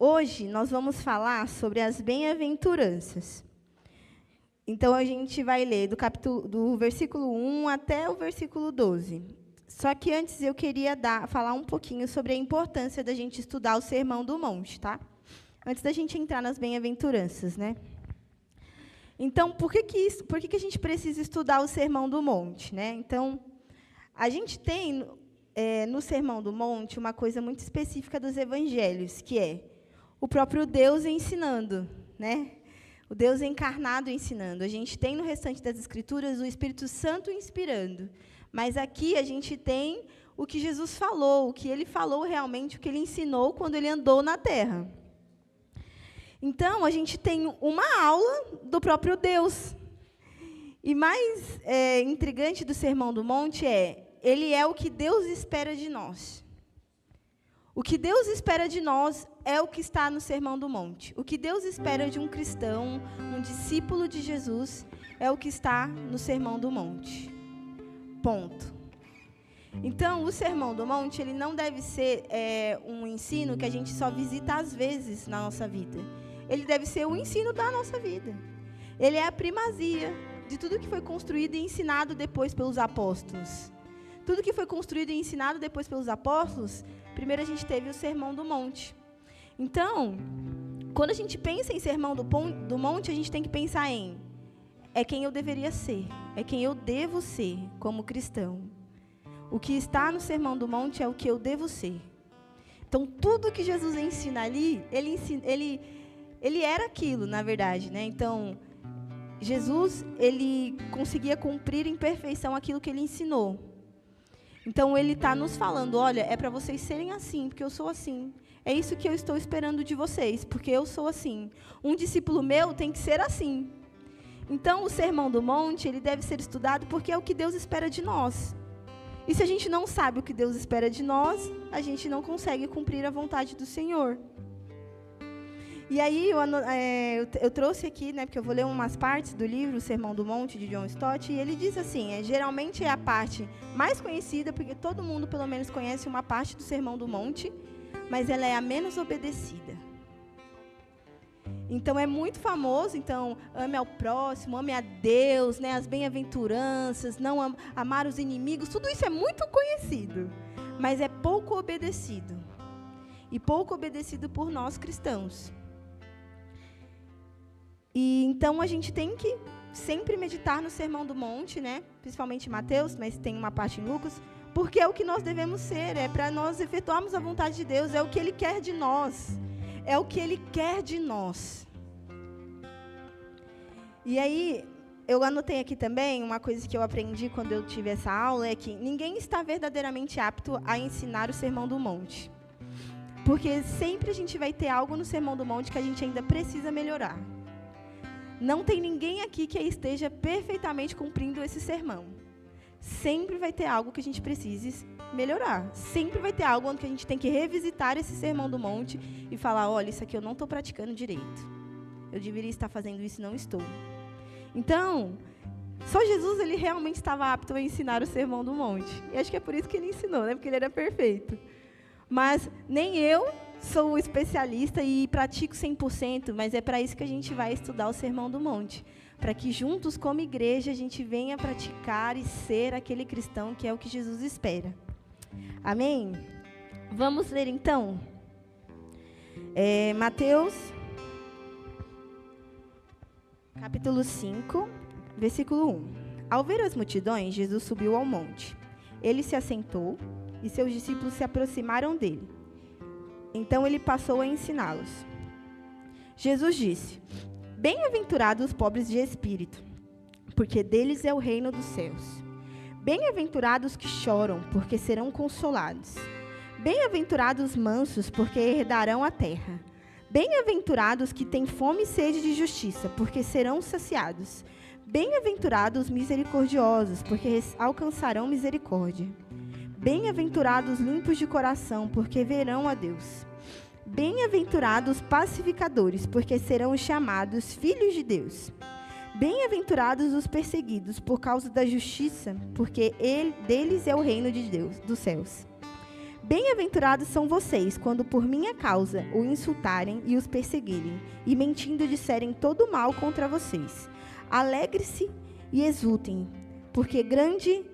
Hoje nós vamos falar sobre as bem-aventuranças. Então, a gente vai ler do versículo 1 até o versículo 12. Só que antes eu queria falar um pouquinho sobre a importância da gente estudar o Sermão do Monte, tá? Antes da gente entrar nas bem-aventuranças, né? Então, por que a gente precisa estudar o Sermão do Monte, né? Então, a gente tem no Sermão do Monte uma coisa muito específica dos evangelhos, que é o próprio Deus ensinando, né? O Deus encarnado ensinando. A gente tem no restante das Escrituras o Espírito Santo inspirando. Mas aqui a gente tem o que Jesus falou, o que ele falou realmente, o que ele ensinou quando ele andou na terra. Então, a gente tem uma aula do próprio Deus. E mais intrigante do Sermão do Monte ele é o que Deus espera de nós. O que Deus espera de nós é o que está no Sermão do Monte. O que Deus espera de um cristão, um discípulo de Jesus, é o que está no Sermão do Monte. Ponto. Então, o Sermão do Monte, ele não deve ser um ensino que a gente só visita às vezes na nossa vida. Ele deve ser o ensino da nossa vida. Ele é a primazia de tudo que foi construído e ensinado depois pelos apóstolos. Tudo que foi construído e ensinado depois pelos apóstolos, primeiro a gente teve o Sermão do Monte. Então, quando a gente pensa em Sermão do Monte, a gente tem que pensar é quem eu deveria ser, é quem eu devo ser como cristão. O que está no Sermão do Monte é o que eu devo ser. Então, tudo que Jesus ensina ali, ele era aquilo, na verdade, né? Então, Jesus, ele conseguia cumprir em perfeição aquilo que ele ensinou. Então, ele está nos falando, olha, é para vocês serem assim, porque eu sou assim. É isso que eu estou esperando de vocês, porque eu sou assim. Um discípulo meu tem que ser assim. Então, o Sermão do Monte, ele deve ser estudado porque é o que Deus espera de nós. E se a gente não sabe o que Deus espera de nós, a gente não consegue cumprir a vontade do Senhor. E aí, eu trouxe aqui, né, porque eu vou ler umas partes do livro, O Sermão do Monte, de John Stott, e ele diz assim, geralmente é a parte mais conhecida, porque todo mundo, pelo menos, conhece uma parte do Sermão do Monte, mas ela é a menos obedecida. Então, é muito famoso, então, ame ao próximo, ame a Deus, né, as bem-aventuranças, não amar os inimigos, tudo isso é muito conhecido, mas é pouco obedecido. E pouco obedecido por nós cristãos. E então a gente tem que sempre meditar no Sermão do Monte, né? Principalmente em Mateus, mas tem uma parte em Lucas, porque é o que nós devemos ser, é para nós efetuarmos a vontade de Deus, é o que Ele quer de nós. É o que Ele quer de nós. E aí, eu anotei aqui também, uma coisa que eu aprendi quando eu tive essa aula, é que ninguém está verdadeiramente apto a ensinar o Sermão do Monte. Porque sempre a gente vai ter algo no Sermão do Monte que a gente ainda precisa melhorar. Não tem ninguém aqui que esteja perfeitamente cumprindo esse sermão. Sempre vai ter algo que a gente precise melhorar. Sempre vai ter algo onde a gente tem que revisitar esse Sermão do Monte e falar, olha, isso aqui eu não estou praticando direito. Eu deveria estar fazendo isso e não estou. Então, só Jesus, ele realmente estava apto a ensinar o Sermão do Monte. E acho que é por isso que ele ensinou, né? Porque ele era perfeito. Mas nem eu sou especialista e pratico 100%, mas é para isso que a gente vai estudar o Sermão do Monte. Para que juntos, como igreja, a gente venha praticar e ser aquele cristão que é o que Jesus espera. Amém? Vamos ler, então? Mateus, capítulo 5, versículo 1. Ao ver as multidões, Jesus subiu ao monte. Ele se assentou e seus discípulos se aproximaram dele. Então ele passou a ensiná-los. Jesus disse, bem-aventurados os pobres de espírito, porque deles é o reino dos céus. Bem-aventurados que choram, porque serão consolados. Bem-aventurados os mansos, porque herdarão a terra. Bem-aventurados que têm fome e sede de justiça, porque serão saciados. Bem-aventurados os misericordiosos, porque alcançarão misericórdia. Bem-aventurados limpos de coração, porque verão a Deus. Bem-aventurados pacificadores, porque serão chamados filhos de Deus. Bem-aventurados os perseguidos por causa da justiça, porque deles é o reino de Deus, dos céus. Bem-aventurados são vocês, quando por minha causa o insultarem e os perseguirem, e mentindo disserem todo mal contra vocês. Alegre-se e exultem, porque grande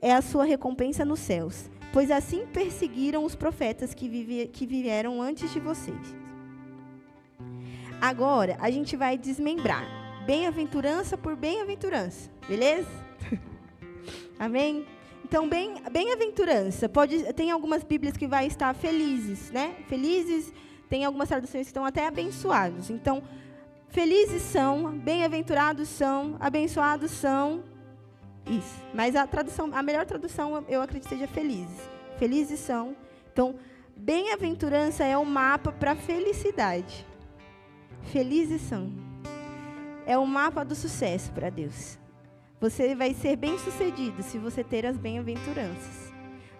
é a sua recompensa nos céus, pois assim perseguiram os profetas que vieram antes de vocês. Agora, a gente vai desmembrar bem-aventurança por bem-aventurança, beleza? Amém? Então, bem-aventurança, tem algumas bíblias que vai estar felizes, né? Felizes, tem algumas traduções que estão até abençoados. Então, felizes são, bem-aventurados são, abençoados são, isso. Mas a melhor tradução, eu acredito que seja felizes. Felizes são. Então, bem-aventurança é o mapa para a felicidade. Felizes são. É o mapa do sucesso para Deus. Você vai ser bem-sucedido se você ter as bem-aventuranças.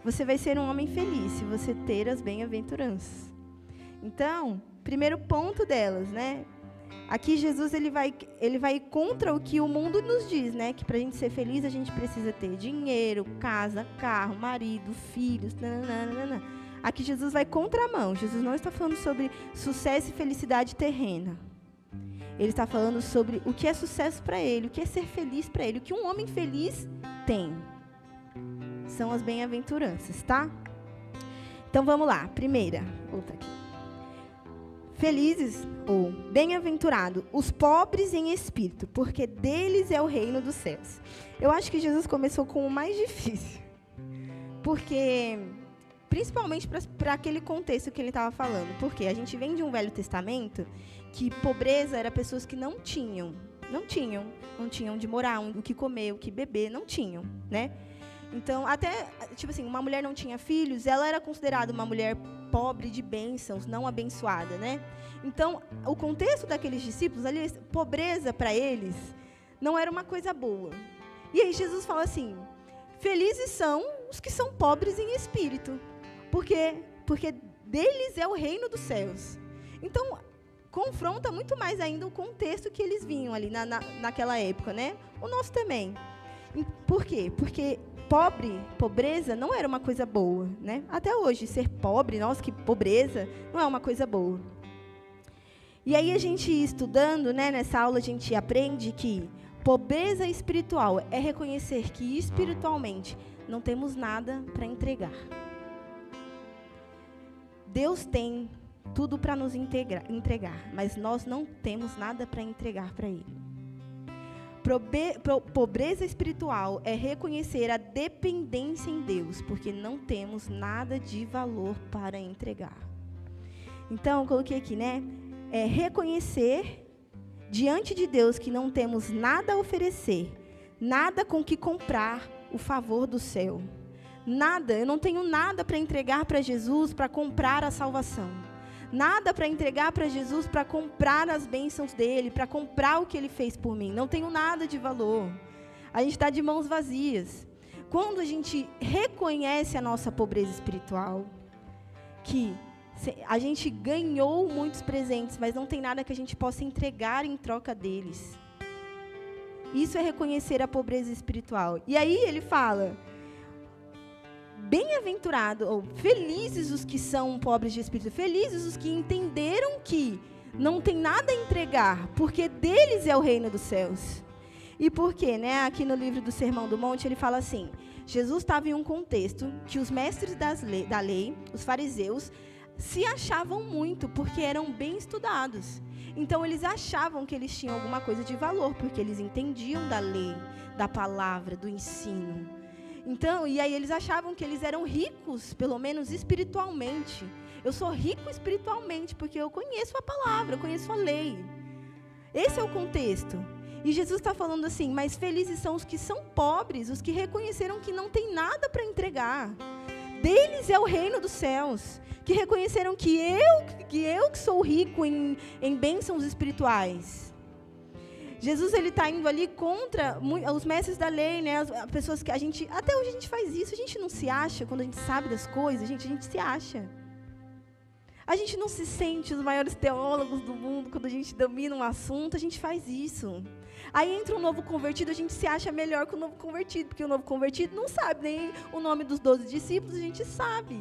Você vai ser um homem feliz se você ter as bem-aventuranças. Então, primeiro ponto delas, né? Aqui Jesus ele vai contra o que o mundo nos diz, né? Que para a gente ser feliz a gente precisa ter dinheiro, casa, carro, marido, filhos. Nananana. Aqui Jesus vai contramão. Jesus não está falando sobre sucesso e felicidade terrena. Ele está falando sobre o que é sucesso para ele, o que é ser feliz para ele, o que um homem feliz tem. São as bem-aventuranças, tá? Então vamos lá. Primeira, volta aqui. Felizes ou bem-aventurados os pobres em espírito, porque deles é o reino dos céus. Eu acho que Jesus começou com o mais difícil, porque principalmente para aquele contexto que ele estava falando, porque a gente vem de um Velho Testamento que pobreza era pessoas que não tinham onde morar, o que comer, o que beber, não tinham, né? Então, até, tipo assim, uma mulher não tinha filhos, ela era considerada uma mulher pobre de bênçãos, não abençoada, né? Então, o contexto daqueles discípulos, ali, pobreza para eles não era uma coisa boa. E aí Jesus fala assim, felizes são os que são pobres em espírito, porque deles é o reino dos céus. Então, confronta muito mais ainda o contexto que eles vinham ali naquela época, né? O nosso também. Por quê? Porque pobreza não era uma coisa boa, né? Até hoje, ser pobre, nossa, que pobreza, não é uma coisa boa. E aí a gente estudando, né, nessa aula a gente aprende que pobreza espiritual é reconhecer que espiritualmente não temos nada para entregar. Deus tem tudo para nos entregar, mas nós não temos nada para entregar para Ele. Pobreza espiritual é reconhecer a dependência em Deus, porque não temos nada de valor para entregar. Então, eu coloquei aqui, né? É reconhecer diante de Deus que não temos nada a oferecer, nada com que comprar o favor do céu. Nada, eu não tenho nada para entregar para Jesus para comprar a salvação. Nada para entregar para Jesus para comprar as bênçãos dele, para comprar o que ele fez por mim. Não tenho nada de valor. A gente está de mãos vazias. Quando a gente reconhece a nossa pobreza espiritual, que a gente ganhou muitos presentes, mas não tem nada que a gente possa entregar em troca deles. Isso é reconhecer a pobreza espiritual. E aí ele fala, bem-aventurado, ou felizes os que são pobres de espírito, felizes os que entenderam que não tem nada a entregar, porque deles é o reino dos céus. E por quê? Né? Aqui no livro do Sermão do Monte, ele fala assim, Jesus estava em um contexto que os mestres da lei, os fariseus, se achavam muito, porque eram bem estudados. Então, eles achavam que eles tinham alguma coisa de valor, porque eles entendiam da lei, da palavra, do ensino. Então, e aí eles achavam que eles eram ricos, pelo menos espiritualmente. Eu sou rico espiritualmente, porque eu conheço a palavra, eu conheço a lei. Esse é o contexto. E Jesus está falando assim, mas felizes são os que são pobres, os que reconheceram que não tem nada para entregar. Deles é o reino dos céus. Que reconheceram que eu que sou rico em bênçãos espirituais. Jesus ele está indo ali contra os mestres da lei, né? As pessoas que até hoje a gente faz isso, a gente não se acha quando a gente sabe das coisas, a gente se acha. A gente não se sente os maiores teólogos do mundo quando a gente domina um assunto, a gente faz isso. Aí entra um novo convertido, a gente se acha melhor que o novo convertido, porque o novo convertido não sabe nem o nome dos 12 discípulos, a gente sabe.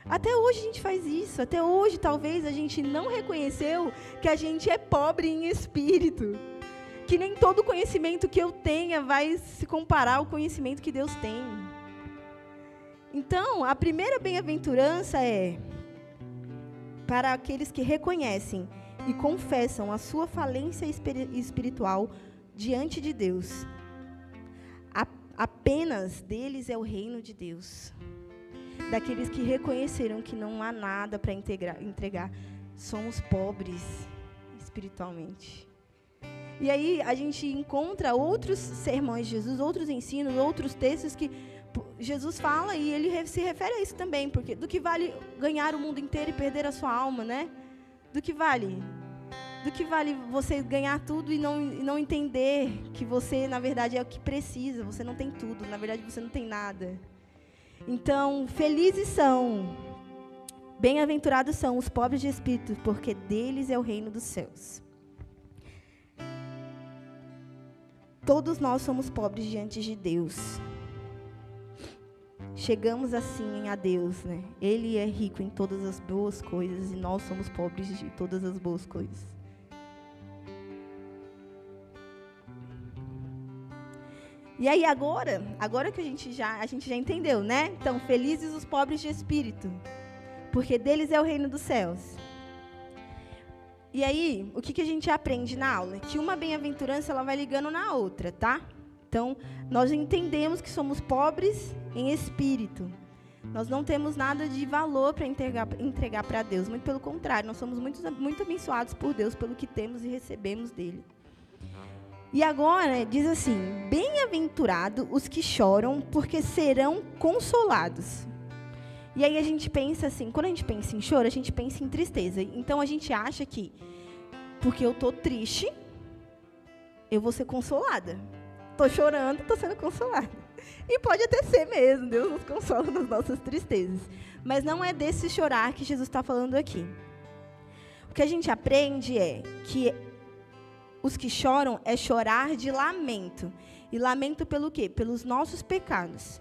Até hoje a gente faz isso. Até hoje, talvez, a gente não reconheceu que a gente é pobre em espírito. Que nem todo conhecimento que eu tenha vai se comparar ao conhecimento que Deus tem. Então, a primeira bem-aventurança é para aqueles que reconhecem e confessam a sua falência espiritual diante de Deus. Apenas deles é o reino de Deus. Daqueles que reconheceram que não há nada para entregar. Somos pobres espiritualmente. E aí a gente encontra outros sermões de Jesus, outros ensinos, outros textos que Jesus fala, e ele se refere a isso também, porque do que vale ganhar o mundo inteiro e perder a sua alma, né? Do que vale? Do que vale você ganhar tudo e não entender que você, na verdade, é o que precisa, você não tem tudo, na verdade, você não tem nada. Então, felizes são, bem-aventurados são os pobres de espírito, porque deles é o reino dos céus. Todos nós somos pobres diante de Deus. Chegamos assim a Deus, né? Ele é rico em todas as boas coisas e nós somos pobres de todas as boas coisas. E aí agora que a gente já entendeu, né? Então, felizes os pobres de espírito, porque deles é o reino dos céus. E aí, o que a gente aprende na aula? Que uma bem-aventurança, ela vai ligando na outra, tá? Então, nós entendemos que somos pobres em espírito. Nós não temos nada de valor para entregar para Deus. Muito pelo contrário, nós somos muito abençoados por Deus pelo que temos e recebemos dele. E agora, diz assim, bem-aventurado os que choram, porque serão consolados. E aí a gente pensa assim, quando a gente pensa em choro, a gente pensa em tristeza. Então, a gente acha que, porque eu estou triste, eu vou ser consolada. Estou chorando, estou sendo consolada. E pode até ser mesmo, Deus nos consola nas nossas tristezas. Mas não é desse chorar que Jesus está falando aqui. O que a gente aprende é que os que choram é chorar de lamento. E lamento pelo quê? Pelos nossos pecados.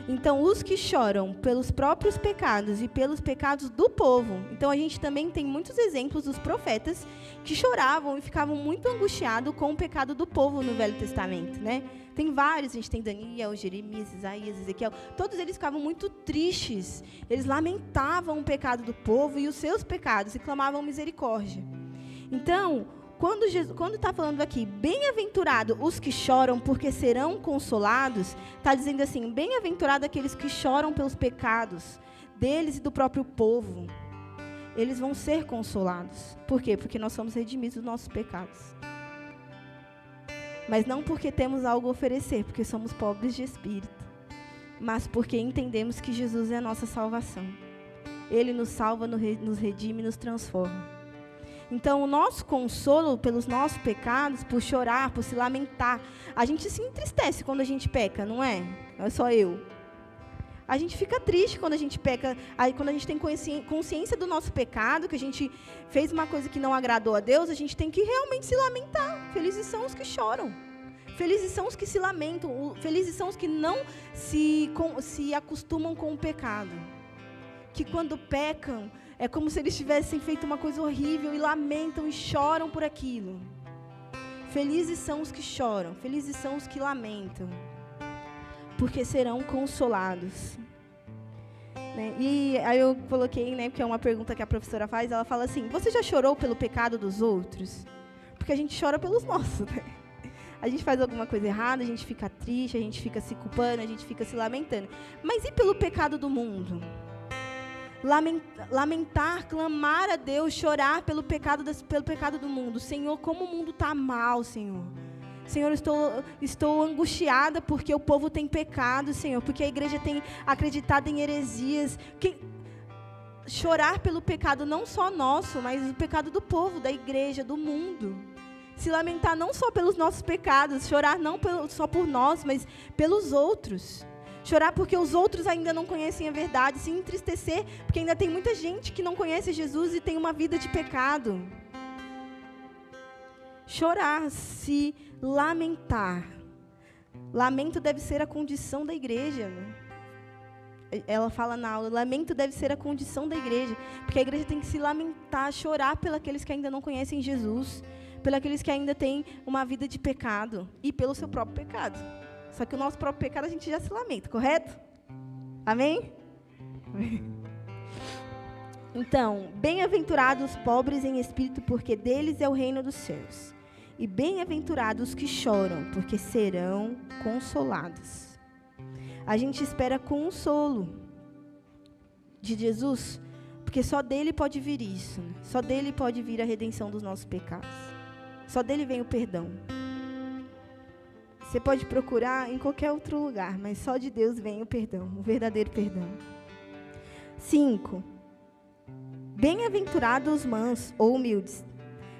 Então, os que choram pelos próprios pecados e pelos pecados do povo. Então, a gente também tem muitos exemplos dos profetas que choravam e ficavam muito angustiados com o pecado do povo no Velho Testamento, né? Tem vários, a gente tem Daniel, Jeremias, Isaías, Ezequiel. Todos eles ficavam muito tristes. Eles lamentavam o pecado do povo e os seus pecados e clamavam misericórdia. Então, quando está falando aqui, bem-aventurado os que choram, porque serão consolados, está dizendo assim, bem-aventurado aqueles que choram pelos pecados deles e do próprio povo. Eles vão ser consolados. Por quê? Porque nós somos redimidos dos nossos pecados. Mas não porque temos algo a oferecer, porque somos pobres de espírito, mas porque entendemos que Jesus é a nossa salvação. Ele nos salva, nos redime e nos transforma. Então, o nosso consolo pelos nossos pecados, por chorar, por se lamentar, a gente se entristece quando a gente peca, não é? Não é só eu. A gente fica triste quando a gente peca, aí quando a gente tem consciência do nosso pecado, que a gente fez uma coisa que não agradou a Deus, a gente tem que realmente se lamentar. Felizes são os que choram. Felizes são os que se lamentam. Felizes são os que não se acostumam com o pecado. Que quando pecam, é como se eles tivessem feito uma coisa horrível e lamentam e choram por aquilo. Felizes são os que choram, felizes são os que lamentam, porque serão consolados. Né? E aí eu coloquei, né, porque é uma pergunta que a professora faz, ela fala assim, você já chorou pelo pecado dos outros? Porque a gente chora pelos nossos, né? A gente faz alguma coisa errada, a gente fica triste, a gente fica se culpando, a gente fica se lamentando. Mas e pelo pecado do mundo? Lamentar, clamar a Deus, chorar pelo pecado do mundo. Senhor, como o mundo está mal, Senhor. Senhor, estou angustiada porque o povo tem pecado, Senhor, porque a igreja tem acreditado em heresias. Chorar pelo pecado não só nosso, mas o pecado do povo, da igreja, do mundo. Se lamentar não só pelos nossos pecados, chorar não só por nós, mas pelos outros. Chorar porque os outros ainda não conhecem a verdade, se entristecer porque ainda tem muita gente que não conhece Jesus e tem uma vida de pecado. Chorar, se lamentar. Lamento deve ser a condição da igreja, né? ela fala na aula, lamento deve ser a condição da igreja, porque a igreja tem que se lamentar, chorar pelos que ainda não conhecem Jesus, pelos que ainda têm uma vida de pecado e pelo seu próprio pecado. Só que o nosso próprio pecado a gente já se lamenta, correto? Amém? Então, bem-aventurados os pobres em espírito, porque deles é o reino dos céus. E bem-aventurados os que choram, porque serão consolados. A gente espera consolo de Jesus, porque só dele pode vir isso. Só dele pode vir a redenção dos nossos pecados. Só dele vem o perdão. Você pode procurar em qualquer outro lugar, mas só de Deus vem o perdão, o verdadeiro perdão. 5. Bem-aventurados os mansos ou humildes,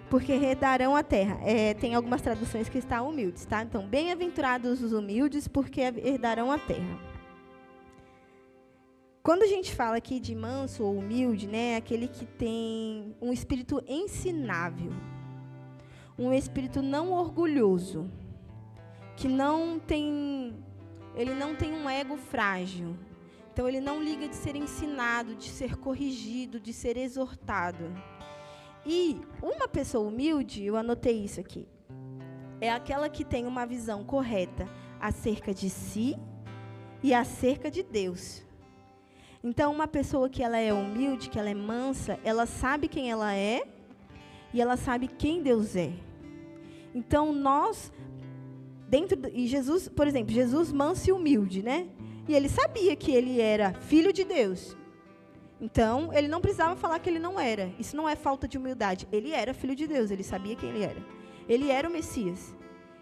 porque herdarão a terra. Tem algumas traduções que está humildes, tá? Então, bem-aventurados os humildes, porque herdarão a terra. Quando a gente fala aqui de manso ou humilde, né, é aquele que tem um espírito ensinável, um espírito não orgulhoso, que ele não tem um ego frágil. Então, ele não liga de ser ensinado, de ser corrigido, de ser exortado. E uma pessoa humilde, eu anotei isso aqui, é aquela que tem uma visão correta acerca de si e acerca de Deus. Então, uma pessoa que ela é humilde, que ela é mansa, ela sabe quem ela é e ela sabe quem Deus é. Então, e Jesus, por exemplo, Jesus manso e humilde, né? E ele sabia que ele era filho de Deus. Então, ele não precisava falar que ele não era. Isso não é falta de humildade. Ele era filho de Deus, ele sabia quem ele era. Ele era o Messias.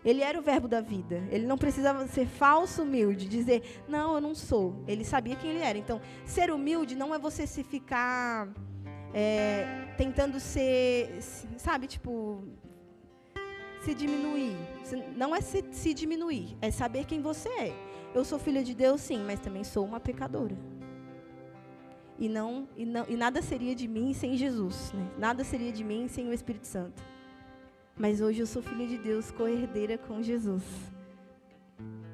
Ele era o verbo da vida. Ele não precisava ser falso humilde, dizer, não, eu não sou. Ele sabia quem ele era. Então, ser humilde não é você se ficar tentando ser, sabe, tipo, se diminuir. Não é se diminuir, é saber quem você é. Eu sou filha de Deus, sim, mas também sou uma pecadora. E nada seria de mim sem Jesus, né? Nada seria de mim sem o Espírito Santo. Mas hoje eu sou filha de Deus, co-herdeira com Jesus.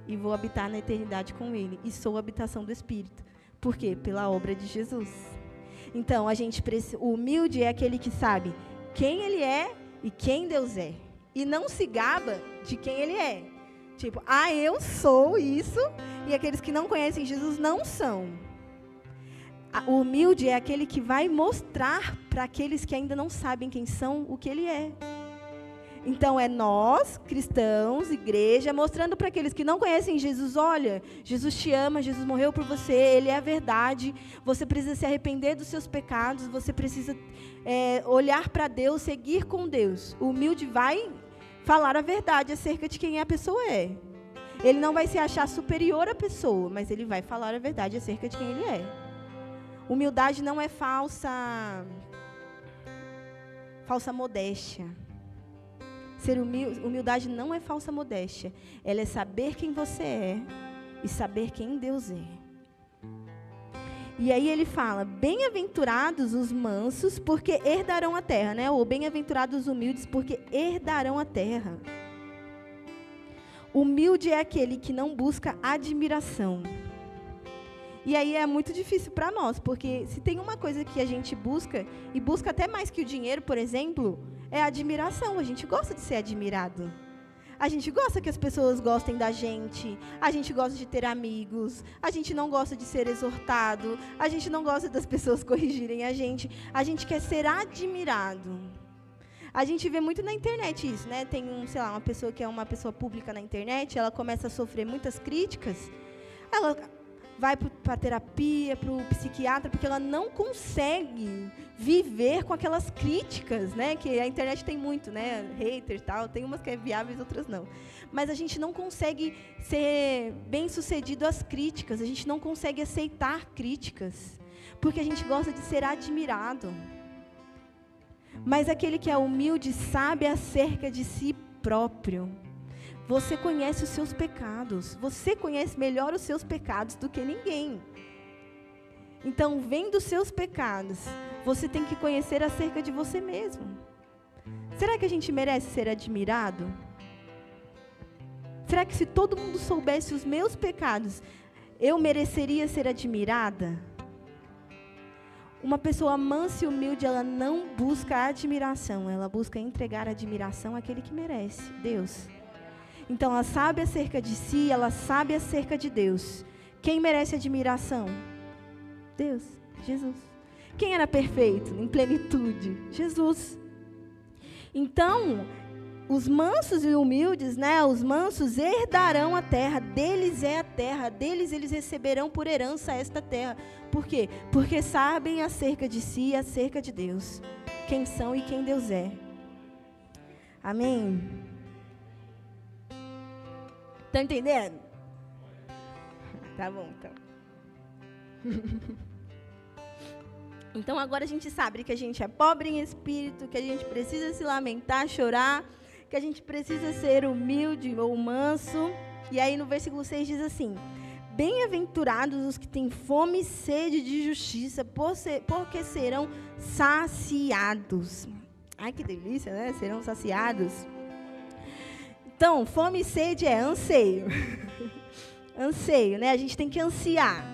E vou habitar na eternidade com Ele. E sou a habitação do Espírito. Por quê? Pela obra de Jesus. Então, o humilde é aquele que sabe quem Ele é e quem Deus é. E não se gaba de quem Ele é. Tipo, eu sou isso, e aqueles que não conhecem Jesus não são. O humilde é aquele que vai mostrar para aqueles que ainda não sabem quem são, o que Ele é. Então, é nós, cristãos, igreja, mostrando para aqueles que não conhecem Jesus, olha, Jesus te ama, Jesus morreu por você, Ele é a verdade, você precisa se arrepender dos seus pecados, você precisa olhar para Deus, seguir com Deus. O humilde vai falar a verdade acerca de quem a pessoa é. Ele não vai se achar superior à pessoa, mas ele vai falar a verdade acerca de quem ele é. Humildade não é falsa modéstia. Humildade não é falsa modéstia. Ela é saber quem você é e saber quem Deus é. E aí ele fala, bem-aventurados os mansos, porque herdarão a terra, né? Ou bem-aventurados os humildes, porque herdarão a terra. Humilde é aquele que não busca admiração. E aí é muito difícil para nós, porque se tem uma coisa que a gente busca, e busca até mais que o dinheiro, por exemplo, é a admiração. A gente gosta de ser admirado. A gente gosta que as pessoas gostem da gente, a gente gosta de ter amigos, a gente não gosta de ser exortado, a gente não gosta das pessoas corrigirem a gente quer ser admirado. A gente vê muito na internet isso, né? Tem uma pessoa que é uma pessoa pública na internet, ela começa a sofrer muitas críticas, ela vai para a terapia, para o psiquiatra, porque ela não consegue viver com aquelas críticas, né? Que a internet tem muito, né? Hater e tal, tem umas que é viáveis, outras não. Mas a gente não consegue ser bem-sucedido às críticas, a gente não consegue aceitar críticas, porque a gente gosta de ser admirado. Mas aquele que é humilde sabe acerca de si próprio. Você conhece os seus pecados. Você conhece melhor os seus pecados do que ninguém. Então, vendo os seus pecados, você tem que conhecer acerca de você mesmo. Será que a gente merece ser admirado? Será que se todo mundo soubesse os meus pecados, eu mereceria ser admirada? Uma pessoa mansa e humilde, ela não busca admiração, ela busca entregar a admiração àquele que merece, Deus. Então, ela sabe acerca de si, ela sabe acerca de Deus. Quem merece admiração? Deus, Jesus. Quem era perfeito, em plenitude? Jesus. Então, os mansos e humildes, né, os mansos herdarão a terra, deles é a terra, deles eles receberão por herança esta terra. Por quê? Porque sabem acerca de si e acerca de Deus, quem são e quem Deus é. Amém? Estão entendendo? Tá bom, então. Então agora a gente sabe que a gente é pobre em espírito, que a gente precisa se lamentar, chorar, que a gente precisa ser humilde ou manso. E aí no versículo 6 diz assim: bem-aventurados os que têm fome e sede de justiça, porque serão saciados. Ai, que delícia, né? Serão saciados. Então, fome e sede é anseio. Anseio, né? A gente tem que ansiar.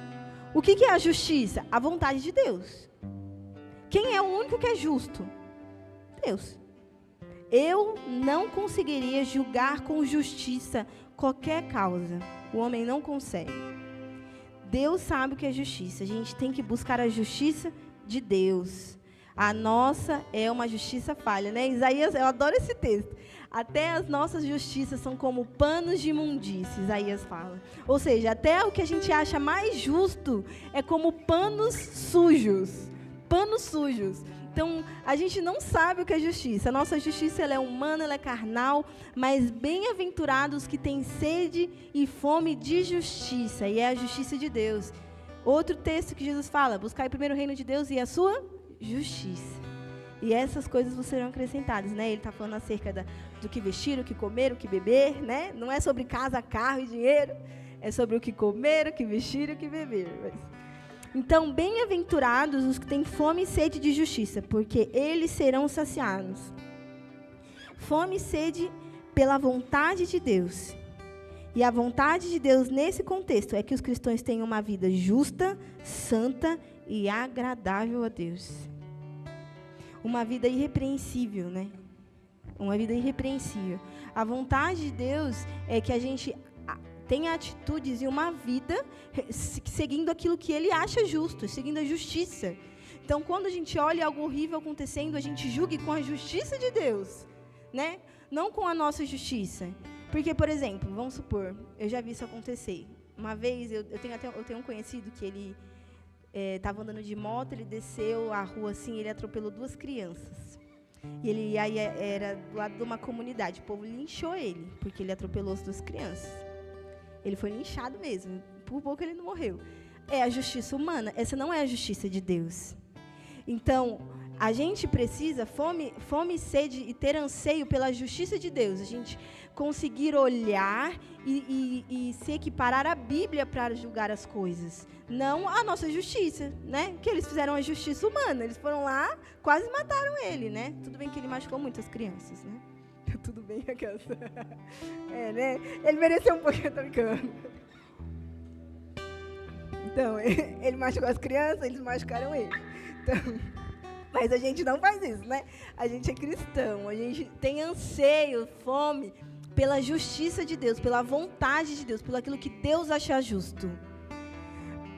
O que é a justiça? A vontade de Deus. Quem é o único que é justo? Deus. Eu não conseguiria julgar com justiça qualquer causa. O homem não consegue. Deus sabe o que é justiça. A gente tem que buscar a justiça de Deus. A nossa é uma justiça falha, né? Isaías, eu adoro esse texto. Até as nossas justiças são como panos de imundície, Isaías fala. Ou seja, até o que a gente acha mais justo é como panos sujos. Panos sujos. Então, a gente não sabe o que é justiça. A nossa justiça ela é humana, ela é carnal, mas bem-aventurados que têm sede e fome de justiça, e é a justiça de Deus. Outro texto que Jesus fala: buscai primeiro o reino de Deus e a sua justiça. E essas coisas vos serão acrescentadas, né? Ele está falando acerca do que vestir, o que comer, o que beber, né? Não é sobre casa, carro e dinheiro, é sobre o que comer, o que vestir e o que beber. Então, bem-aventurados os que têm fome e sede de justiça, porque eles serão saciados. Fome e sede pela vontade de Deus. E a vontade de Deus, nesse contexto, é que os cristãos tenham uma vida justa, santa e agradável a Deus. Uma vida irrepreensível, né? Uma vida irrepreensível. A vontade de Deus é que a gente tenha atitudes e uma vida seguindo aquilo que Ele acha justo, seguindo a justiça. Então, quando a gente olha algo horrível acontecendo, a gente julgue com a justiça de Deus, né? Não com a nossa justiça. Porque, por exemplo, vamos supor, eu já vi isso acontecer. Uma vez, eu tenho um conhecido que ele estava andando de moto, ele desceu a rua assim, ele atropelou 2 crianças. E ele aí era do lado de uma comunidade. O povo linchou ele, porque ele atropelou as 2 crianças. Ele foi linchado mesmo, por pouco ele não morreu. É a justiça humana, essa não é a justiça de Deus. Então, a gente precisa fome e sede e ter anseio pela justiça de Deus. A gente conseguir olhar e se equiparar à Bíblia para julgar as coisas. Não a nossa justiça, né? Que eles fizeram a justiça humana. Eles foram lá, quase mataram ele, né? Tudo bem que ele machucou muitas crianças, né? Tudo bem, aquelas. Né? Ele mereceu um pouquinho, tô brincando. Então, ele machucou as crianças, eles machucaram ele. Então, mas a gente não faz isso, né? A gente é cristão, a gente tem anseio, fome pela justiça de Deus, pela vontade de Deus, pelo aquilo que Deus achar justo,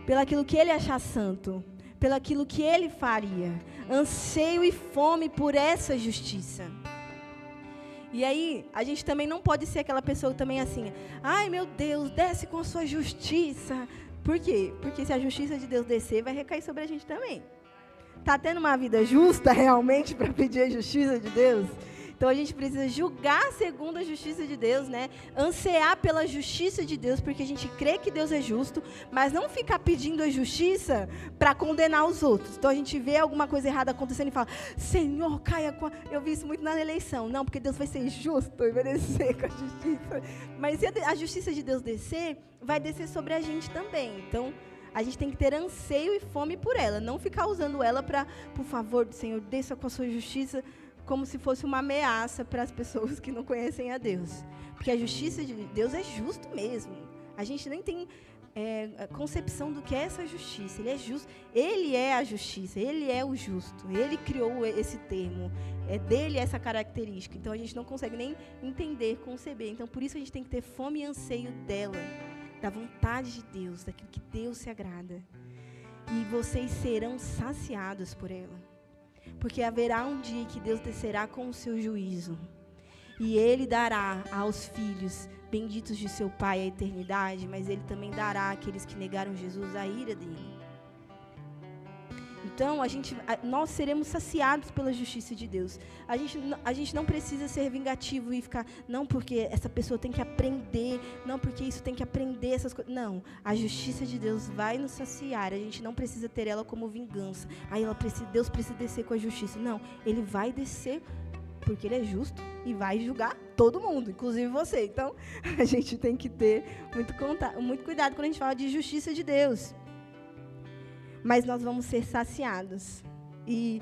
pelo aquilo que Ele achar santo, pelo aquilo que Ele faria. Anseio e fome por essa justiça. E aí, a gente também não pode ser aquela pessoa também assim, ai meu Deus, desce com a sua justiça. Por quê? Porque se a justiça de Deus descer, vai recair sobre a gente também. Está tendo uma vida justa realmente para pedir a justiça de Deus? Então a gente precisa julgar segundo a justiça de Deus, né? Ansear pela justiça de Deus, porque a gente crê que Deus é justo, mas não ficar pedindo a justiça para condenar os outros. Então a gente vê alguma coisa errada acontecendo e fala, Senhor, caia com a... Eu vi isso muito na eleição. Não, porque Deus vai ser justo e vai descer com a justiça. Mas se a justiça de Deus descer, vai descer sobre a gente também. Então a gente tem que ter anseio e fome por ela, não ficar usando ela para, por favor, Senhor, desça com a sua justiça, como se fosse uma ameaça para as pessoas que não conhecem a Deus. Porque a justiça de Deus é justo mesmo. A gente nem tem concepção do que é essa justiça. Ele é justo, ele é a justiça, ele é o justo. Ele criou esse termo, é dele essa característica. Então a gente não consegue nem entender, conceber. Então por isso a gente tem que ter fome e anseio dela, da vontade de Deus, daquilo que Deus se agrada. E vocês serão saciados por ela. Porque haverá um dia que Deus descerá com o seu juízo. E Ele dará aos filhos benditos de seu Pai a eternidade, mas Ele também dará àqueles que negaram Jesus a ira dele. Então, nós seremos saciados pela justiça de Deus. A gente não precisa ser vingativo e ficar, não, porque essa pessoa tem que aprender, não, porque isso tem que aprender, essas coisas. Não, a justiça de Deus vai nos saciar. A gente não precisa ter ela como vingança. Aí Deus precisa descer com a justiça. Não, Ele vai descer porque Ele é justo e vai julgar todo mundo, inclusive você. Então, a gente tem que ter muito cuidado quando a gente fala de justiça de Deus. Mas nós vamos ser saciados. E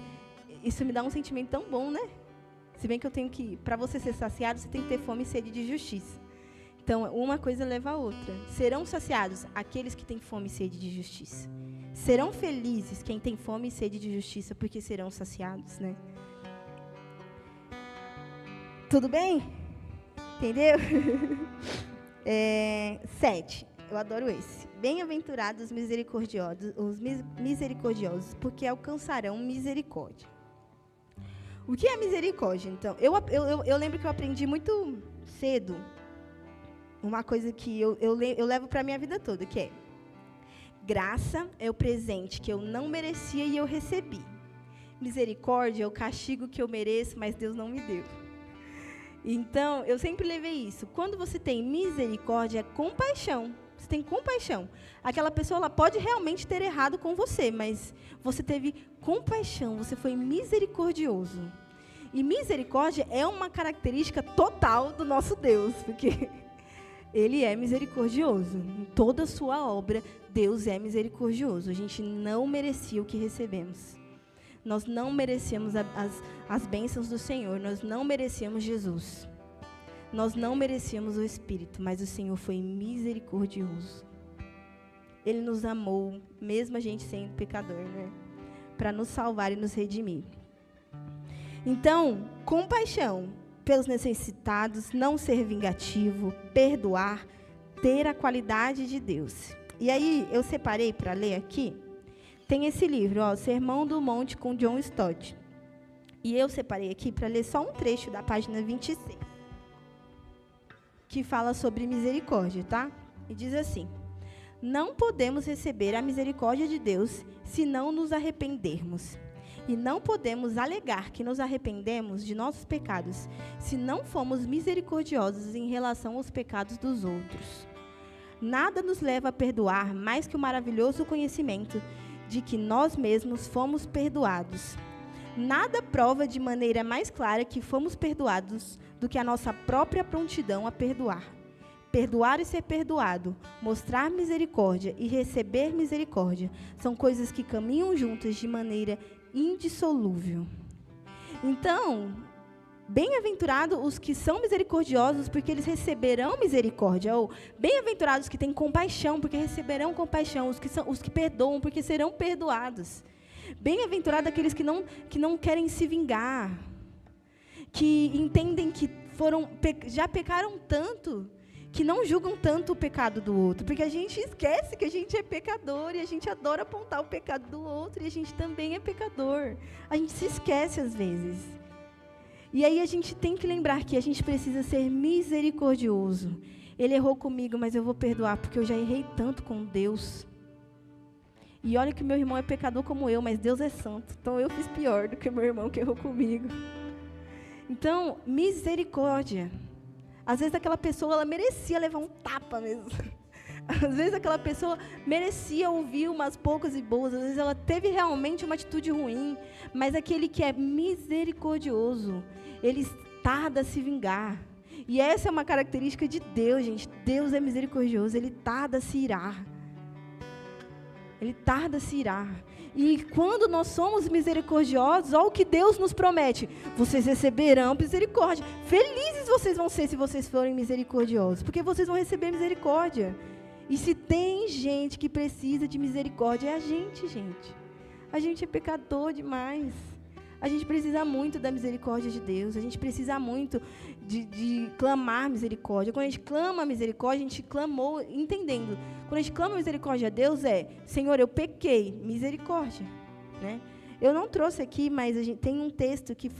isso me dá um sentimento tão bom, né? Se bem que para você ser saciado, você tem que ter fome e sede de justiça. Então, uma coisa leva a outra. Serão saciados aqueles que têm fome e sede de justiça. Serão felizes quem tem fome e sede de justiça, porque serão saciados, né? Tudo bem? Entendeu? 7. Eu adoro esse. Bem-aventurados os misericordiosos, porque alcançarão misericórdia. O que é misericórdia, então? Eu lembro que eu aprendi muito cedo uma coisa que eu levo para a minha vida toda, que é: graça é o presente que eu não merecia e eu recebi. Misericórdia é o castigo que eu mereço, mas Deus não me deu. Então, eu sempre levei isso. Quando você tem misericórdia, é compaixão. Você tem compaixão. Aquela pessoa, ela pode realmente ter errado com você, mas você teve compaixão, você foi misericordioso. E misericórdia é uma característica total do nosso Deus, porque Ele é misericordioso. Em toda a sua obra, Deus é misericordioso. A gente não merecia o que recebemos. Nós não merecíamos as bênçãos do Senhor, nós não merecíamos Jesus. Nós não merecíamos o Espírito, mas o Senhor foi misericordioso. Ele nos amou, mesmo a gente sendo pecador, né? Para nos salvar e nos redimir. Então, compaixão pelos necessitados, não ser vingativo, perdoar, ter a qualidade de Deus. E aí, eu separei para ler aqui, tem esse livro, ó, Sermão do Monte com John Stott. E eu separei aqui para ler só um trecho da página 26. Que fala sobre misericórdia, tá? E diz assim: não podemos receber a misericórdia de Deus se não nos arrependermos. E não podemos alegar que nos arrependemos de nossos pecados se não fomos misericordiosos em relação aos pecados dos outros. Nada nos leva a perdoar mais que o maravilhoso conhecimento de que nós mesmos fomos perdoados. Nada prova de maneira mais clara que fomos perdoados do que a nossa própria prontidão a perdoar. Perdoar e ser perdoado, mostrar misericórdia e receber misericórdia são coisas que caminham juntas de maneira indissolúvel. Então, bem-aventurados os que são misericordiosos, porque eles receberão misericórdia. Ou bem-aventurados os que têm compaixão, porque receberão compaixão. Os que perdoam, porque serão perdoados. Bem-aventurados aqueles que não querem se vingar, que entendem que já pecaram tanto, que não julgam tanto o pecado do outro, porque a gente esquece que a gente é pecador e a gente adora apontar o pecado do outro e a gente também é pecador. A gente se esquece às vezes. E aí a gente tem que lembrar que a gente precisa ser misericordioso. Ele errou comigo, mas eu vou perdoar, porque eu já errei tanto com Deus. E olha que meu irmão é pecador como eu, mas Deus é santo. Então eu fiz pior do que meu irmão que errou comigo. Então, misericórdia. Às vezes aquela pessoa, ela merecia levar um tapa mesmo. Às vezes aquela pessoa merecia ouvir umas poucas e boas. Às vezes ela teve realmente uma atitude ruim. Mas aquele que é misericordioso, ele tarda a se vingar. E essa é uma característica de Deus, gente. Deus é misericordioso, ele tarda a se irar. Ele tarda a se irar. E quando nós somos misericordiosos, olha o que Deus nos promete. Vocês receberão misericórdia. Felizes vocês vão ser se vocês forem misericordiosos, porque vocês vão receber misericórdia. E se tem gente que precisa de misericórdia, é a gente, gente. A gente é pecador demais. A gente precisa muito da misericórdia de Deus. A gente precisa muito de clamar misericórdia. Quando a gente clama misericórdia, a gente clamou entendendo. Quando a gente clama misericórdia a Deus, Senhor, eu pequei, misericórdia. Né? Eu não trouxe aqui, mas a gente tem um texto que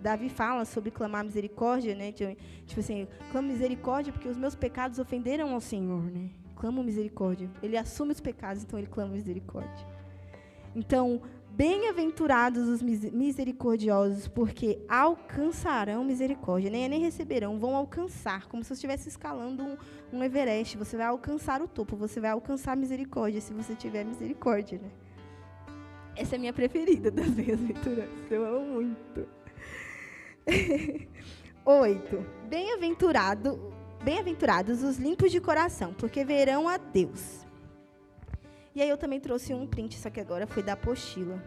Davi fala sobre clamar misericórdia, né? Tipo assim, clamo misericórdia porque os meus pecados ofenderam ao Senhor, né? Clamo misericórdia. Ele assume os pecados, então ele clama misericórdia. Então, bem-aventurados os misericordiosos, porque alcançarão misericórdia. Nem receberão, vão alcançar, como se você estivesse escalando um Everest. Você vai alcançar o topo, você vai alcançar misericórdia, se você tiver misericórdia, né? Essa é a minha preferida das bem-aventuranças. Eu amo muito. 8. Bem-aventurados os limpos de coração, porque verão a Deus. E aí eu também trouxe um print, só que agora foi da apostila.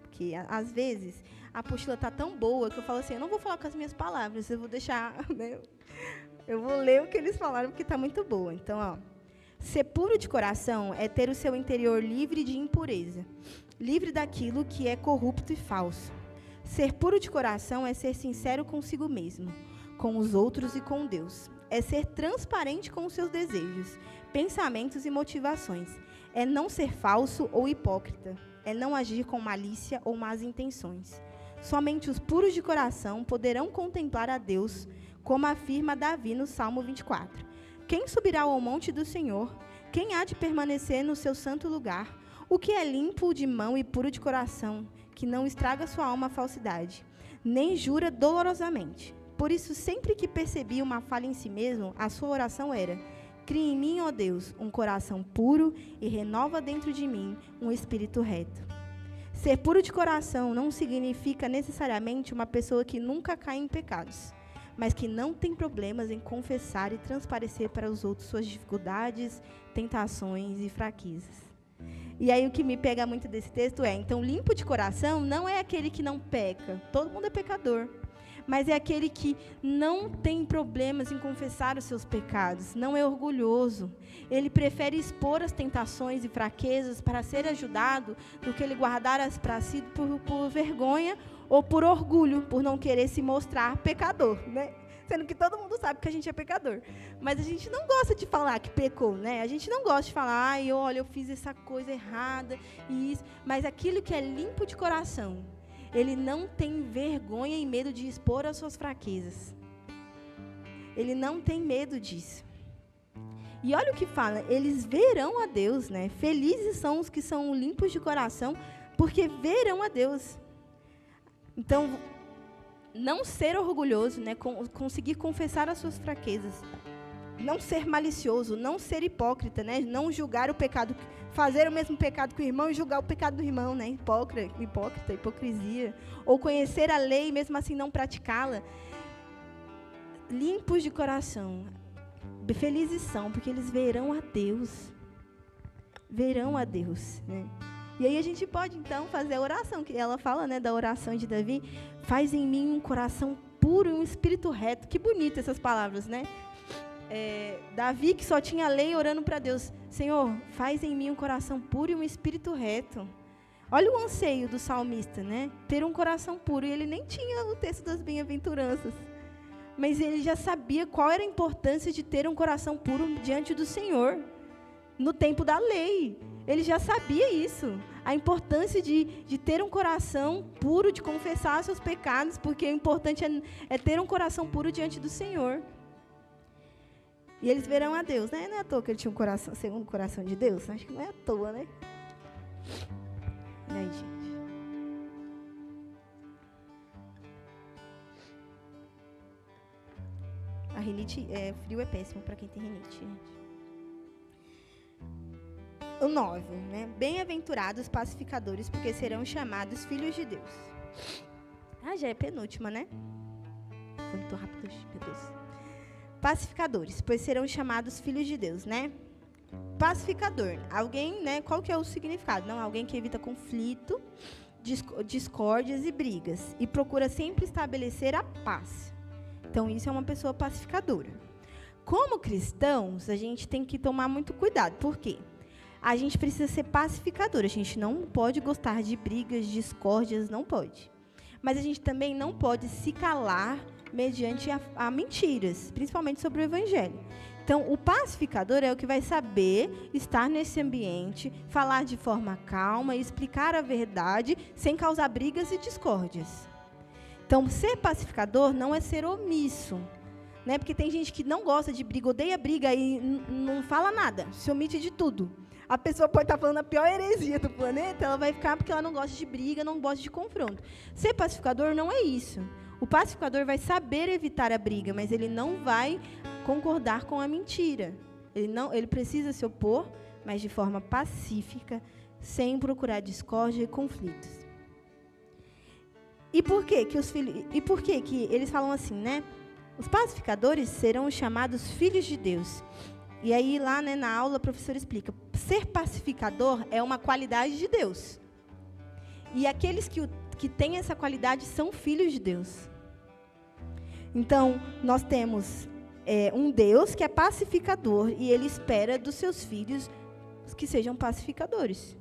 Porque, às vezes, a apostila está tão boa que eu falo assim, eu não vou falar com as minhas palavras, eu vou deixar, né? Eu vou ler o que eles falaram, porque está muito boa. Então, ó, ser puro de coração é ter o seu interior livre de impureza, livre daquilo que é corrupto e falso. Ser puro de coração é ser sincero consigo mesmo, com os outros e com Deus. É ser transparente com os seus desejos, pensamentos e motivações. É não ser falso ou hipócrita. É não agir com malícia ou más intenções. Somente os puros de coração poderão contemplar a Deus, como afirma Davi no Salmo 24. Quem subirá ao monte do Senhor? Quem há de permanecer no seu santo lugar? O que é limpo de mão e puro de coração, que não estraga sua alma a falsidade, nem jura dolorosamente. Por isso, sempre que percebia uma falha em si mesmo, a sua oração era: cria em mim, ó Deus, um coração puro e renova dentro de mim um espírito reto. Ser puro de coração não significa necessariamente uma pessoa que nunca cai em pecados, mas que não tem problemas em confessar e transparecer para os outros suas dificuldades, tentações e fraquezas. E aí o que me pega muito desse texto então, limpo de coração não é aquele que não peca, todo mundo é pecador, mas é aquele que não tem problemas em confessar os seus pecados, não é orgulhoso. Ele prefere expor as tentações e fraquezas para ser ajudado do que ele guardar-as para si por vergonha ou por orgulho, por não querer se mostrar pecador, né? Sendo que todo mundo sabe que a gente é pecador. Mas a gente não gosta de falar que pecou, né? A gente não gosta de falar, olha, eu fiz essa coisa errada e isso. Mas aquilo que é limpo de coração, ele não tem vergonha e medo de expor as suas fraquezas. Ele não tem medo disso. E olha o que fala, eles verão a Deus, né? Felizes são os que são limpos de coração, porque verão a Deus. Então, não ser orgulhoso, né? Conseguir confessar as suas fraquezas. Não ser malicioso, não ser hipócrita, né? Não julgar o pecado, fazer o mesmo pecado que o irmão e julgar o pecado do irmão, né? Hipócrita, hipocrisia. Ou conhecer a lei e mesmo assim não praticá-la. Limpos de coração. Felizes são, porque eles verão a Deus. Verão a Deus, né? E aí a gente pode, então, fazer a oração, que ela fala, né, da oração de Davi. Faz em mim um coração puro e um espírito reto. Que bonito essas palavras, né? Davi, que só tinha a lei, orando para Deus. Senhor, faz em mim um coração puro e um espírito reto. Olha o anseio do salmista, né? Ter um coração puro. E ele nem tinha o texto das bem-aventuranças. Mas ele já sabia qual era a importância de ter um coração puro diante do Senhor. No tempo da lei. Ele já sabia isso. A importância de ter um coração puro, de confessar seus pecados, porque o importante é ter um coração puro diante do Senhor. E eles verão a Deus, né? Não é à toa que ele tinha um coração, segundo o coração de Deus? Acho que não é à toa, né? E aí, gente? A rinite, frio é péssimo para quem tem rinite, gente. O 9, né? Bem-aventurados pacificadores, porque serão chamados filhos de Deus. Já é penúltima, né? Foi muito rápido, meu Deus. Pacificadores, pois serão chamados filhos de Deus, né? Pacificador, alguém, né? Qual que é o significado? Não, alguém que evita conflito, discórdias e brigas e procura sempre estabelecer a paz. Então, isso é uma pessoa pacificadora. Como cristãos, a gente tem que tomar muito cuidado. Por quê? A gente precisa ser pacificador. A gente não pode gostar de brigas, discórdias, não pode. Mas a gente também não pode se calar mediante a mentiras, principalmente sobre o evangelho. Então, o pacificador é o que vai saber estar nesse ambiente, falar de forma calma e explicar a verdade sem causar brigas e discórdias. Então, ser pacificador não é ser omisso, né? Porque tem gente que não gosta de briga, odeia briga e não fala nada, se omite de tudo. A pessoa pode estar falando a pior heresia do planeta, ela vai ficar porque ela não gosta de briga, não gosta de confronto. Ser pacificador não é isso. O pacificador vai saber evitar a briga, mas ele não vai concordar com a mentira. Ele precisa se opor, mas de forma pacífica, sem procurar discórdia e conflitos. E por quê que eles falam assim, né? Os pacificadores serão chamados filhos de Deus. E aí, lá, né, na aula, a professora explica. Ser pacificador é uma qualidade de Deus. E aqueles que têm essa qualidade são filhos de Deus. Então, nós temos um Deus que é pacificador. E Ele espera dos seus filhos que sejam pacificadores.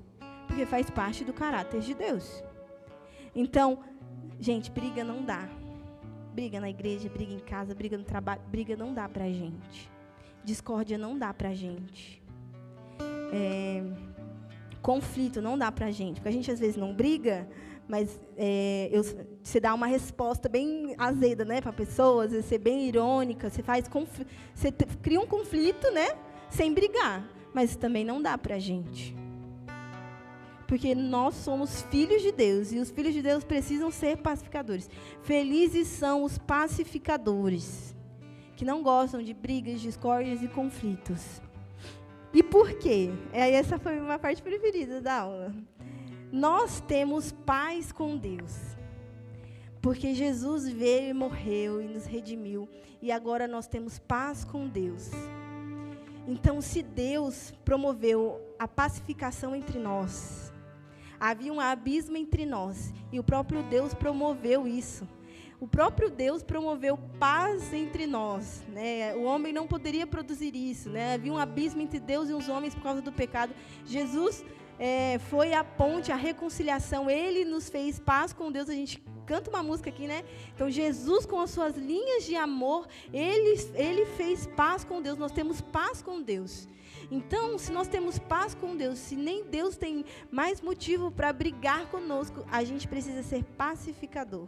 Porque faz parte do caráter de Deus. Então, gente, briga não dá. Briga na igreja, briga em casa, briga no trabalho. Briga não dá pra gente. Discórdia não dá pra gente. Conflito não dá pra gente. Porque a gente, às vezes, não briga, mas você dá uma resposta bem azeda, né, pra pessoa, às vezes você é bem irônica, você cria um conflito, né, sem brigar. Mas também não dá pra gente. Porque nós somos filhos de Deus, e os filhos de Deus precisam ser pacificadores. Felizes são os pacificadores, que não gostam de brigas, discórdias e conflitos. E por quê? Essa foi uma parte preferida da aula. Nós temos paz com Deus, porque Jesus veio e morreu e nos redimiu, e agora nós temos paz com Deus. Então, se Deus promoveu a pacificação entre nós, havia um abismo entre nós, e o próprio Deus promoveu isso. O próprio Deus promoveu paz entre nós, né? O homem não poderia produzir isso, né? Havia um abismo entre Deus e os homens por causa do pecado. Jesus foi a ponte, a reconciliação. Ele nos fez paz com Deus. A gente canta uma música aqui, né? Então, Jesus, com as suas linhas de amor, ele fez paz com Deus. Nós temos paz com Deus. Então, se nós temos paz com Deus, se nem Deus tem mais motivo para brigar conosco, a gente precisa ser pacificador.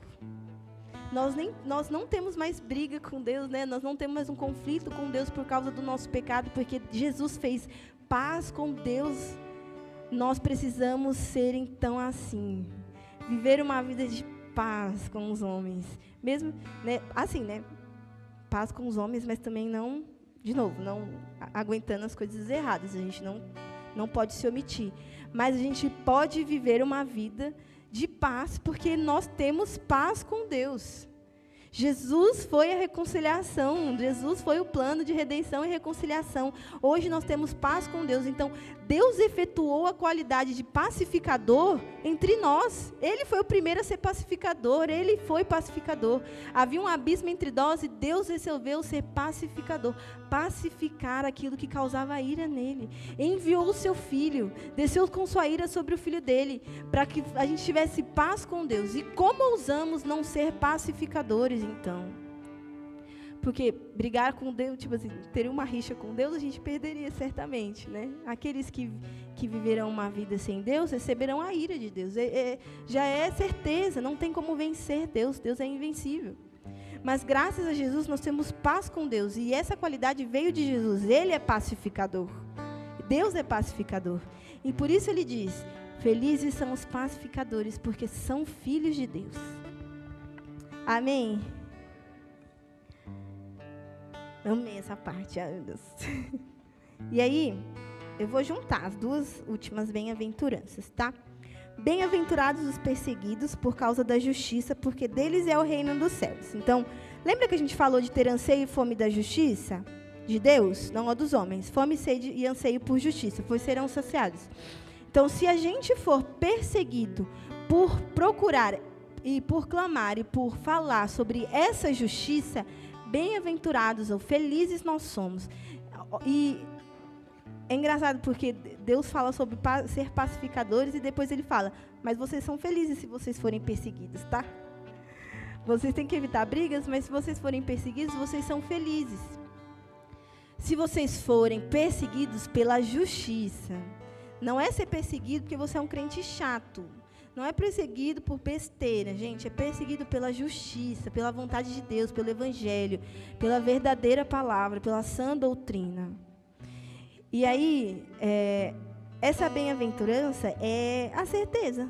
Nós não temos mais briga com Deus, né? Nós não temos mais um conflito com Deus por causa do nosso pecado, porque Jesus fez paz com Deus. Nós precisamos ser, então, assim. Viver uma vida de paz com os homens. Mesmo, né? Assim, né? Paz com os homens, mas também não, de novo, não aguentando as coisas erradas. A gente não pode se omitir. Mas a gente pode viver uma vida de paz, porque nós temos paz com Deus. Jesus foi a reconciliação, Jesus foi o plano de redenção e reconciliação. Hoje nós temos paz com Deus. Então, Deus efetuou a qualidade de pacificador entre nós. Ele foi o primeiro a ser pacificador, ele foi pacificador. Havia um abismo entre nós e Deus resolveu ser pacificador, pacificar aquilo que causava ira nele. Enviou o seu filho, desceu com sua ira sobre o filho dele, para que a gente tivesse paz com Deus. E como ousamos não ser pacificadores, então? Porque brigar com Deus, tipo assim, ter uma rixa com Deus, a gente perderia certamente, né? Aqueles que viverão uma vida sem Deus, receberão a ira de Deus. Já é certeza, não tem como vencer Deus. Deus é invencível. Mas graças a Jesus nós temos paz com Deus. E essa qualidade veio de Jesus. Ele é pacificador. Deus é pacificador. E por isso ele diz, felizes são os pacificadores, porque são filhos de Deus. Amém? Amei essa parte, ai meu Deus. E aí, eu vou juntar as duas últimas bem-aventuranças, tá? Bem-aventurados os perseguidos por causa da justiça, porque deles é o reino dos céus. Então, lembra que a gente falou de ter anseio e fome da justiça? De Deus? Não a dos homens. Fome, sede e anseio por justiça, pois serão saciados. Então, se a gente for perseguido por procurar e por clamar e por falar sobre essa justiça, bem-aventurados ou felizes nós somos. E é engraçado porque Deus fala sobre ser pacificadores e depois ele fala, mas vocês são felizes se vocês forem perseguidos, tá? Vocês têm que evitar brigas, mas se vocês forem perseguidos, vocês são felizes. Se vocês forem perseguidos pela justiça, não é ser perseguido porque você é um crente chato. Não é perseguido por besteira, gente. É perseguido pela justiça, pela vontade de Deus, pelo Evangelho, pela verdadeira palavra, pela sã doutrina. E aí, essa bem-aventurança é a certeza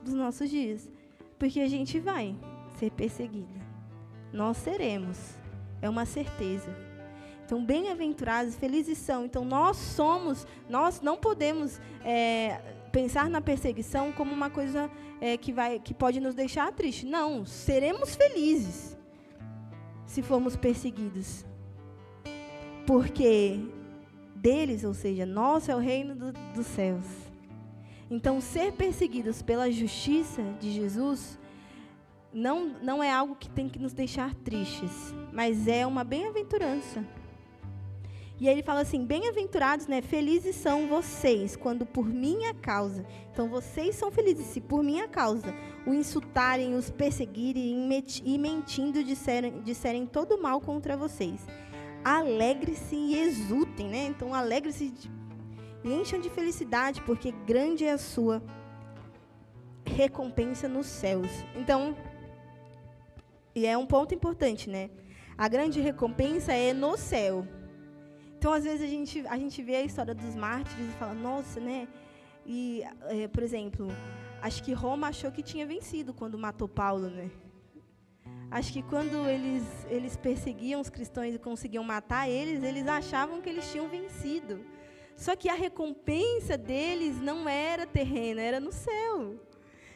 dos nossos dias. Porque a gente vai ser perseguida. Nós seremos. É uma certeza. Então, bem-aventurados, felizes são. Então, nós não podemos pensar na perseguição como uma coisa que pode nos deixar tristes. Não, seremos felizes se formos perseguidos. Porque deles, ou seja, nosso é o reino dos céus. Então, ser perseguidos pela justiça de Jesus não é algo que tem que nos deixar tristes, mas é uma bem-aventurança. E aí ele fala assim, bem-aventurados, né? Felizes são vocês, quando por minha causa. Então, vocês são felizes se por minha causa o insultarem, os perseguirem e mentindo disserem todo mal contra vocês. Alegre-se e exultem, né? Então, alegre-se e encham de felicidade, porque grande é a sua recompensa nos céus. Então, e é um ponto importante, né? A grande recompensa é no céu. Então, às vezes, a gente vê a história dos mártires e fala, nossa, né? E, por exemplo, acho que Roma achou que tinha vencido quando matou Paulo, né? Acho que quando eles perseguiam os cristãos e conseguiam matar eles achavam que eles tinham vencido. Só que a recompensa deles não era terrena, era no céu.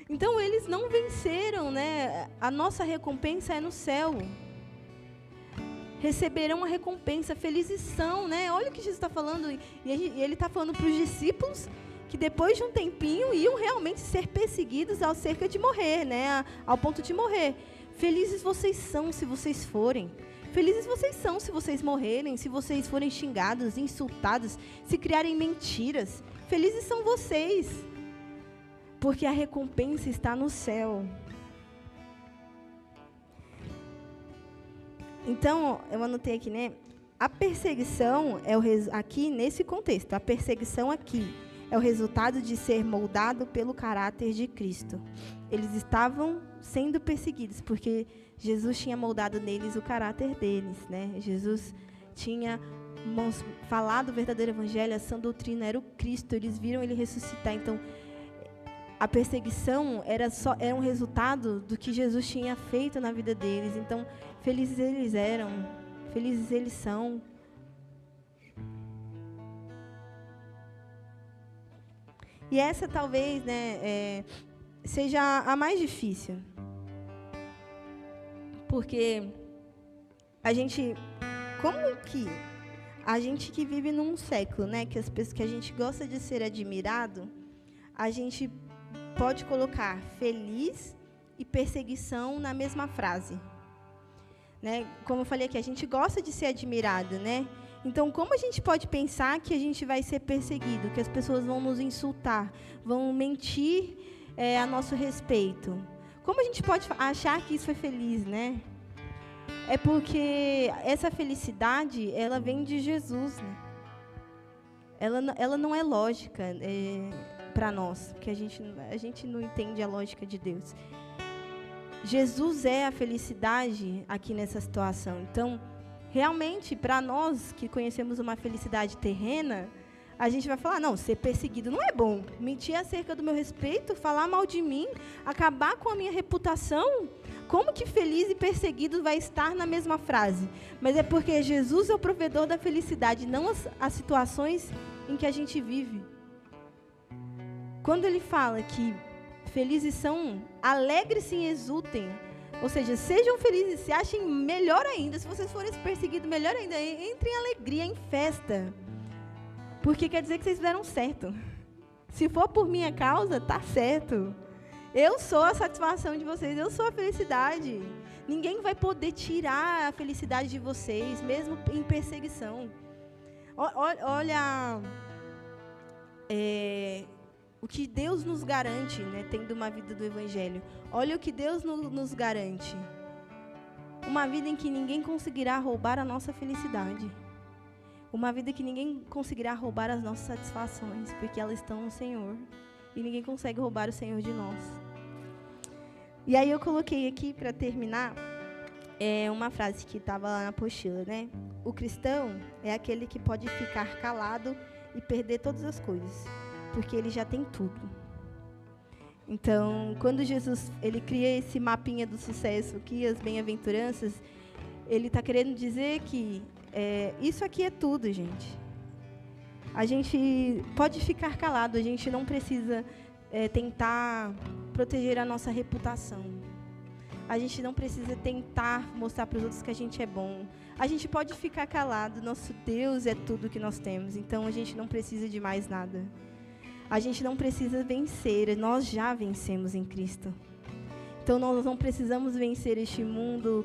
Então, eles não venceram, né? A nossa recompensa é no céu. Receberão a recompensa, felizes são, né? Olha o que Jesus está falando, e ele está falando para os discípulos que depois de um tempinho iam realmente ser perseguidos ao cerca de morrer, né? Ao ponto de morrer. Felizes vocês são se vocês forem. Felizes vocês são se vocês morrerem, se vocês forem xingados, insultados, se criarem mentiras. Felizes são vocês, porque a recompensa está no céu. Então, eu anotei aqui, né? A perseguição aqui nesse contexto, a perseguição aqui é o resultado de ser moldado pelo caráter de Cristo. Eles estavam sendo perseguidos porque Jesus tinha moldado neles o caráter deles, né? Jesus tinha falado o verdadeiro evangelho, a sã doutrina era o Cristo, eles viram ele ressuscitar. Então, a perseguição era um resultado do que Jesus tinha feito na vida deles. Então, felizes eles eram, felizes eles são. E essa talvez, né, seja a mais difícil. Porque a gente que vive num século, né, que a gente gosta de ser admirado, a gente pode colocar feliz e perseguição na mesma frase. Né? Como eu falei aqui, a gente gosta de ser admirado, né? Então, como a gente pode pensar que a gente vai ser perseguido, que as pessoas vão nos insultar, vão mentir a nosso respeito? Como a gente pode achar que isso é feliz, né? É porque essa felicidade, ela vem de Jesus, né? Ela não é lógica para nós, porque a gente não entende a lógica de Deus. Jesus é a felicidade aqui nessa situação. Então, realmente, para nós que conhecemos uma felicidade terrena, a gente vai falar, não, ser perseguido não é bom. Mentir acerca do meu respeito, falar mal de mim, acabar com a minha reputação, como que feliz e perseguido vai estar na mesma frase? Mas é porque Jesus é o provedor da felicidade, não as situações em que a gente vive. Quando ele fala que felizes são, alegre-se e exultem, ou seja, sejam felizes, se achem melhor ainda, se vocês forem perseguidos, melhor ainda, entrem em alegria, em festa, porque quer dizer que vocês fizeram certo. Se for por minha causa, tá certo. Eu sou a satisfação de vocês, eu sou a felicidade. Ninguém vai poder tirar a felicidade de vocês, mesmo em perseguição. Olha o que Deus nos garante, né, tendo uma vida do Evangelho. Olha o que Deus nos garante. Uma vida em que ninguém conseguirá roubar a nossa felicidade. Uma vida que ninguém conseguirá roubar as nossas satisfações, porque elas estão no Senhor. E ninguém consegue roubar o Senhor de nós. E aí eu coloquei aqui, para terminar, uma frase que estava lá na apostila, né? O cristão é aquele que pode ficar calado e perder todas as coisas, porque ele já tem tudo. Então, quando Jesus ele cria esse mapinha do sucesso aqui, as bem-aventuranças, ele está querendo dizer que isso aqui é tudo, gente. A gente pode ficar calado, a gente não precisa tentar proteger a nossa reputação. A gente não precisa tentar mostrar para os outros que a gente é bom. A gente pode ficar calado, nosso Deus é tudo que nós temos, então a gente não precisa de mais nada. A gente não precisa vencer, nós já vencemos em Cristo. Então, nós não precisamos vencer este mundo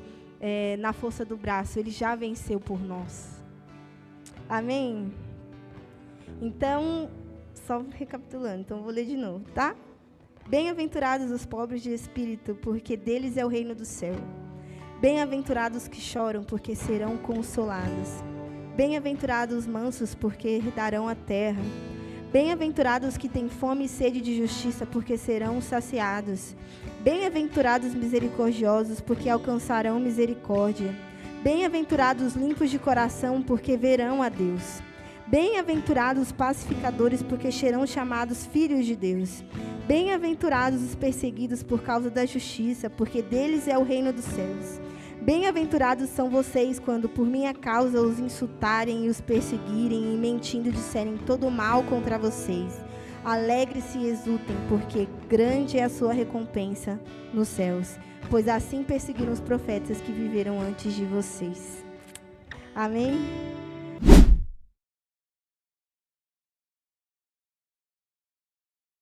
na força do braço, Ele já venceu por nós. Amém? Então, só recapitulando, então vou ler de novo, tá? Bem-aventurados os pobres de espírito, porque deles é o reino do céu. Bem-aventurados que choram, porque serão consolados. Bem-aventurados os mansos, porque herdarão a terra. Bem-aventurados que têm fome e sede de justiça, porque serão saciados. Bem-aventurados misericordiosos, porque alcançarão misericórdia. Bem-aventurados limpos de coração, porque verão a Deus. Bem-aventurados pacificadores, porque serão chamados filhos de Deus. Bem-aventurados os perseguidos por causa da justiça, porque deles é o reino dos céus. Bem-aventurados são vocês quando por minha causa os insultarem e os perseguirem e mentindo disserem todo mal contra vocês. Alegre-se e exultem, porque grande é a sua recompensa nos céus, pois assim perseguiram os profetas que viveram antes de vocês. Amém?